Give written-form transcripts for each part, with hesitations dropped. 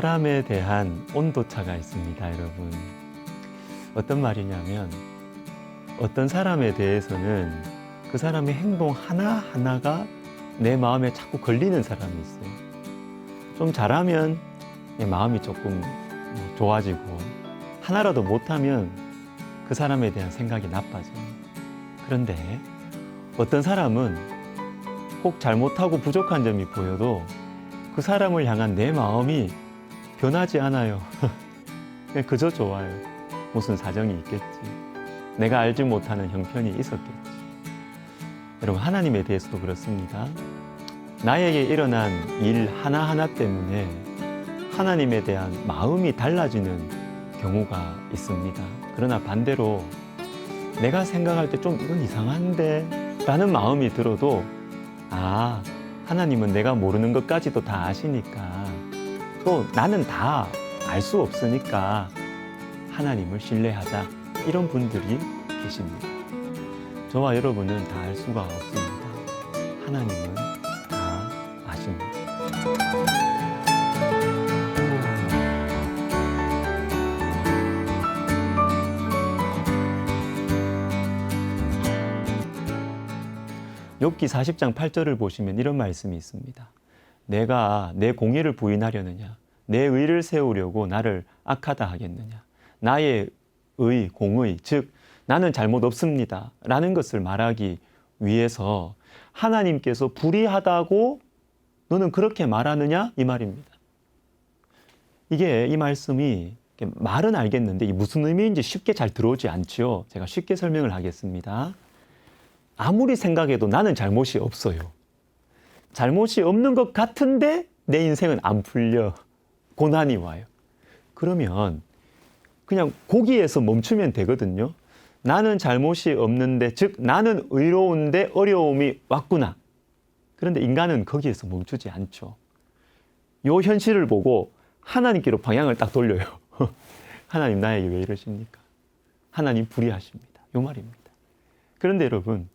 사람에 대한 온도차가 있습니다, 여러분. 어떤 말이냐면 어떤 사람에 대해서는 그 사람의 행동 하나하나가 내 마음에 자꾸 걸리는 사람이 있어요. 좀 잘하면 내 마음이 조금 좋아지고, 하나라도 못하면 그 사람에 대한 생각이 나빠져요. 그런데 어떤 사람은 혹 잘못하고 부족한 점이 보여도 그 사람을 향한 내 마음이 변하지 않아요. 그냥 그저 좋아요. 무슨 사정이 있겠지. 내가 알지 못하는 형편이 있었겠지. 여러분, 하나님에 대해서도 그렇습니다. 나에게 일어난 일 하나하나 때문에 하나님에 대한 마음이 달라지는 경우가 있습니다. 그러나 반대로 내가 생각할 때 좀 이건 이상한데 라는 마음이 들어도 하나님은 내가 모르는 것까지도 다 아시니까, 또 나는 다 알 수 없으니까 하나님을 신뢰하자, 이런 분들이 계십니다. 저와 여러분은 다 알 수가 없습니다. 하나님은 다 아십니다. 욥기 40장 8절을 보시면 이런 말씀이 있습니다. 내가 내 공의를 부인하려느냐, 내 의를 세우려고 나를 악하다 하겠느냐. 나의 의, 공의, 즉 나는 잘못 없습니다 라는 것을 말하기 위해서 하나님께서 불의하다고 너는 그렇게 말하느냐, 이 말입니다. 이 말씀이 말은 알겠는데 이게 무슨 의미인지 쉽게 잘 들어오지 않죠. 제가 쉽게 설명을 하겠습니다. 아무리 생각해도 나는 잘못이 없어요. 잘못이 없는 것 같은데 내 인생은 안 풀려. 고난이 와요. 그러면 그냥 거기에서 멈추면 되거든요. 나는 잘못이 없는데, 즉 나는 의로운데 어려움이 왔구나. 그런데 인간은 거기에서 멈추지 않죠. 요 현실을 보고 하나님께로 방향을 딱 돌려요. 하나님 나에게 왜 이러십니까? 하나님 불의하십니다. 요 말입니다. 그런데 여러분,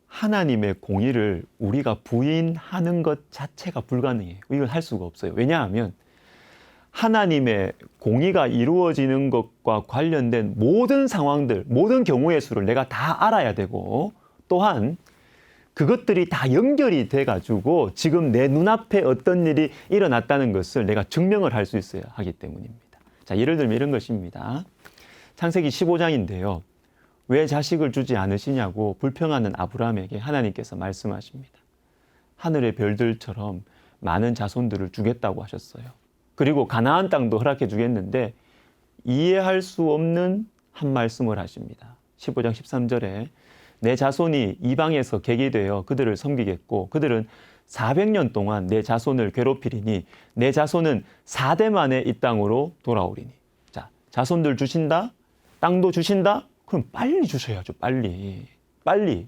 하나님의 공의를 우리가 부인하는 것 자체가 불가능해요. 이걸 할 수가 없어요. 왜냐하면 하나님의 공의가 이루어지는 것과 관련된 모든 상황들, 모든 경우의 수를 내가 다 알아야 되고, 또한 그것들이 다 연결이 돼가지고 지금 내 눈앞에 어떤 일이 일어났다는 것을 내가 증명을 할 수 있어야 하기 때문입니다. 자, 예를 들면 이런 것입니다. 창세기 15장인데요. 왜 자식을 주지 않으시냐고 불평하는 아브라함에게 하나님께서 말씀하십니다. 하늘의 별들처럼 많은 자손들을 주겠다고 하셨어요. 그리고 가나안 땅도 허락해 주겠는데 이해할 수 없는 한 말씀을 하십니다. 15장 13절에 내 자손이 이방에서 객이 되어 그들을 섬기겠고 그들은 400년 동안 내 자손을 괴롭히리니 내 자손은 4대 만에 이 땅으로 돌아오리니. 자, 자손들 주신다? 땅도 주신다? 그럼 빨리 주셔야죠. 빨리.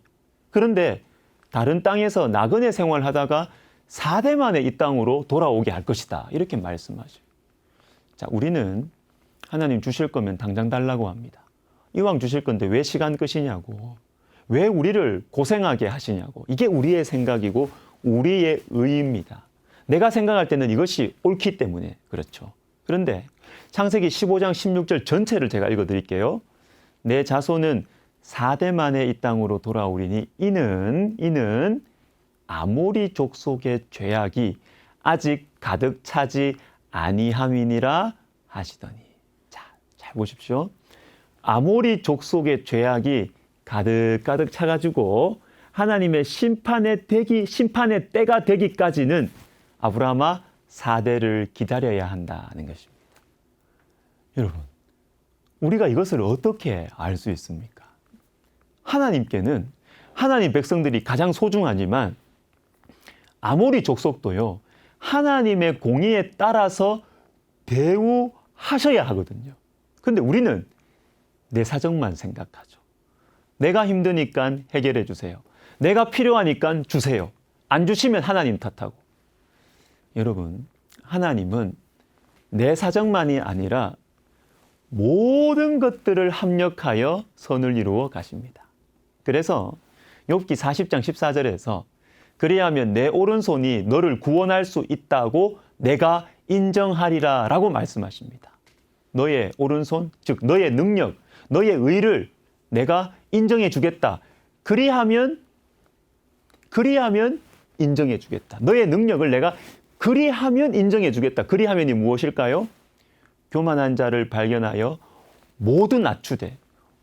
그런데 다른 땅에서 나그네 생활하다가 4대 만에 이 땅으로 돌아오게 할 것이다. 이렇게 말씀하셔요. 자, 우리는 하나님 주실 거면 당장 달라고 합니다. 이왕 주실 건데 왜 시간 끄시냐고. 왜 우리를 고생하게 하시냐고. 이게 우리의 생각이고 우리의 의입니다. 내가 생각할 때는 이것이 옳기 때문에 그렇죠. 그런데 창세기 15장 16절 전체를 제가 읽어드릴게요. 내 자손은 4대 만에 이 땅으로 돌아오리니 이는 아모리 족속의 죄악이 아직 가득 차지 아니함이니라 하시더니. 자, 잘 보십시오. 아모리 족속의 죄악이 가득 차가지고 하나님의 심판의 때가 되기까지는 아브라함아 4대를 기다려야 한다는 것입니다. 여러분, 우리가 이것을 어떻게 알 수 있습니까? 하나님께는 하나님 백성들이 가장 소중하지만 아모리 족속도요, 하나님의 공의에 따라서 대우하셔야 하거든요. 근데 우리는 내 사정만 생각하죠. 내가 힘드니까 해결해 주세요. 내가 필요하니까 주세요. 안 주시면 하나님 탓하고. 여러분, 하나님은 내 사정만이 아니라 모든 것들을 합력하여 선을 이루어 가십니다. 그래서 욥기 40장 14절에서 그리하면 내 오른손이 너를 구원할 수 있다고 내가 인정하리라 라고 말씀하십니다. 너의 오른손, 즉 너의 능력, 너의 의를 내가 인정해 주겠다. 그리하면 인정해 주겠다. 너의 능력을 내가 그리하면 인정해 주겠다. 그리하면이 무엇일까요? 교만한 자를 발견하여 모두 낮추되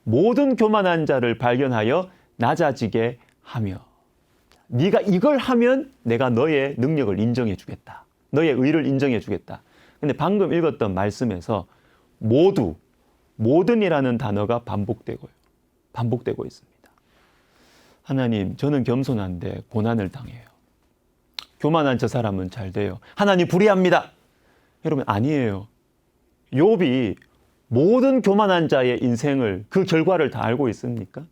모든 교만한 자를 발견하여 낮아지게 하며 네가 이걸 하면 내가 너의 능력을 인정해 주겠다. 너의 의를 인정해 주겠다. 근데 방금 읽었던 말씀에서 모든이라는 단어가 반복되고 있습니다. 하나님, 저는 겸손한데 고난을 당해요. 교만한 저 사람은 잘 돼요. 하나님 불의합니다. 여러분, 아니에요. 욥이 모든 교만한 자의 인생을, 그 결과를 다 알고 있습니까?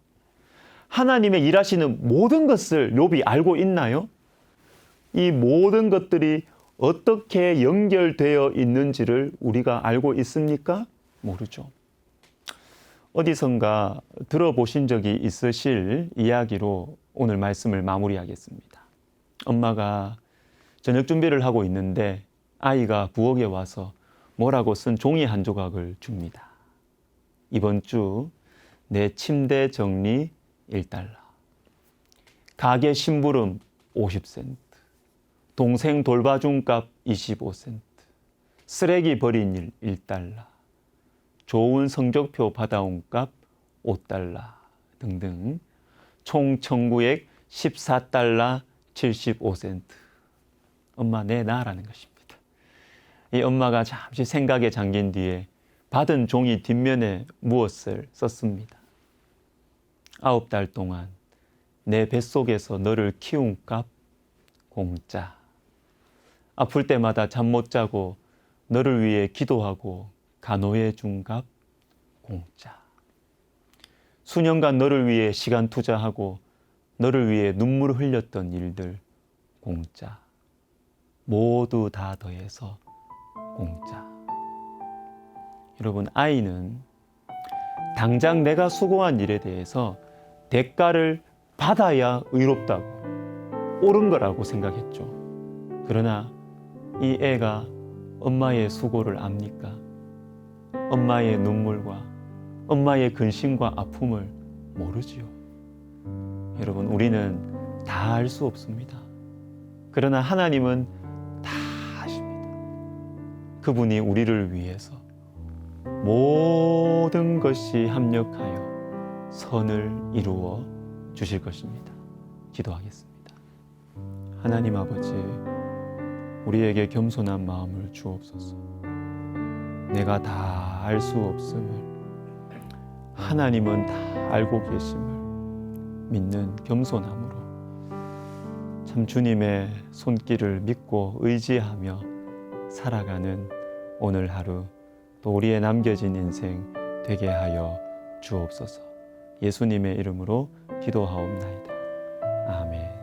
하나님의 일하시는 모든 것을 욥이 알고 있나요? 이 모든 것들이 어떻게 연결되어 있는지를 우리가 알고 있습니까? 모르죠. 어디선가 들어보신 적이 있으실 이야기로 오늘 말씀을 마무리하겠습니다. 엄마가 저녁 준비를 하고 있는데 아이가 부엌에 와서 뭐라고 쓴 종이 한 조각을 줍니다. 이번 주 내 침대 정리 1달러, 가게 심부름 50센트, 동생 돌봐준 값 25센트, 쓰레기 버린 일 1달러, 좋은 성적표 받아온 값 5달러 등등 총 청구액 14달러 75센트. 엄마 내놔라는 것입니다. 이 엄마가 잠시 생각에 잠긴 뒤에 받은 종이 뒷면에 무엇을 썼습니다. 9달 동안 내 뱃속에서 너를 키운 값 공짜. 아플 때마다 잠 못 자고 너를 위해 기도하고 간호해 준 값 공짜. 수년간 너를 위해 시간 투자하고 너를 위해 눈물을 흘렸던 일들 공짜. 모두 다 더해서 공짜. 여러분, 아이는 당장 내가 수고한 일에 대해서 대가를 받아야 의롭다고, 옳은 거라고 생각했죠. 그러나 이 애가 엄마의 수고를 압니까? 엄마의 눈물과 엄마의 근심과 아픔을 모르지요. 여러분, 우리는 다 알 수 없습니다. 그러나 하나님은 다 아십니다. 그분이 우리를 위해서 모든 것이 합력하여 선을 이루어 주실 것입니다. 기도하겠습니다. 하나님 아버지, 우리에게 겸손한 마음을 주옵소서. 내가 다 알 수 없음을, 하나님은 다 알고 계심을 믿는 겸손함으로 참 주님의 손길을 믿고 의지하며 살아가는 오늘 하루, 또 우리의 남겨진 인생 되게 하여 주옵소서. 예수님의 이름으로 기도하옵나이다. 아멘.